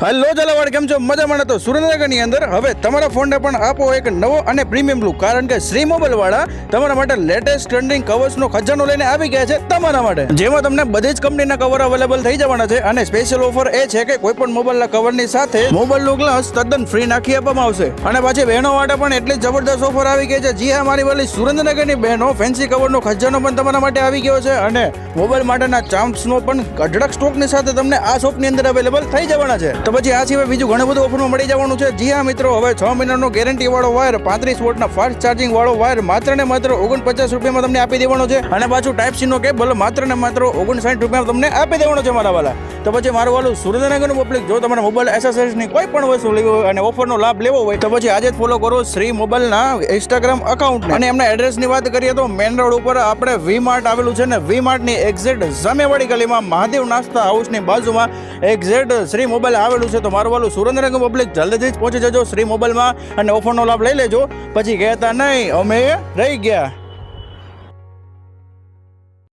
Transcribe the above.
Hello જલાવાડ, કેમ છો? મજામાં? તો સુરેન્દ્રનગરની અંદર હવે તમારા ફોનને પણ આપો એક નવો અને પ્રીમિયમ લુક, કારણ કે શ્રી મોબાઈલ વાળા તમારા માટે લેટેસ્ટ ટ્રેન્ડિંગ કવર્સનો ખજાનો લઈને આવી ગયા છે તમારા માટે, જેમાં તમને બધી જ કંપનીના કવર અવેલેબલ થઈ જવાના છે. અને સ્પેશિયલ ઓફર એ છે કે કોઈ પણ મોબાઈલના કવરની સાથે મોબાઈલનું ગ્લાસ તદ્દન ફ્રી નાખી આપવામાં આવશે. અને પાછી બહેનો માટે પણ એટલી જબરદસ્ત ઓફર આવી ગઈ છે. જી હા, મારી વાલી સુરેન્દ્રનગરની બહેનો, ફેન્સી કવરનો ખજાનો પણ તમારા માટે આવી ગયો છે. અને મોબાઈલ માટેના ચામ્પ્સનો પણ અઢળક સ્ટોકની સાથે તમને આ શોપની અંદર અવેલેબલ થઈ જવાના છે. તો પછી આ સિવાય બીજું ઘણું બધું ઓફરમાં મળી જવાનું છે. જી હા મિત્રો, હવે 6 મહિનાનો ગેરંટી વાળો વાયર, 35 વોટના ફાસ્ટ ચાર્જિંગ વાળો વાયર માત્ર ને માત્ર 49 રૂપિયામાં તમને આપી દેવાનો છે. અને પાછું ટાઈપ સી નો કેબલ માત્ર ને માત્ર 59 રૂપિયામાં તમને આપી દેવાનો છે મારા વાલા. તો પછી મારું વાલું સુરેન્દ્રનગરનું પબ્લિક, જો તમારે મોબાઈલ એસેસરીઝની કોઈ પણ વસ્તુ લેવી હોય અને ઓફરનો લાભ લેવો હોય તો પછી આજે જ ફોલો કરો શ્રી મોબાઈલના ઇન્સ્ટાગ્રામ એકાઉન્ટ. અને એમના એડ્રેસની વાત કરીએ તો મેન રોડ ઉપર આપણે વી માર્ટ આવેલું છે ને વી માર્ટની એક્ઝેક્ટ સામેવાળી ગલીમાં મહાદેવ નાસ્તા હાઉસની બાજુમાં એક્ઝેક્ટ શ્રી મોબાઈલ આવેલું છે. તો મારું વાલું સુરેન્દ્રનગર પબ્લિક જલ્દીથી જ પહોંચી જજો શ્રી મોબાઈલમાં અને ઓફરનો લાભ લઈ લેજો. પછી કહેતા નહીં અમે રહી ગયા.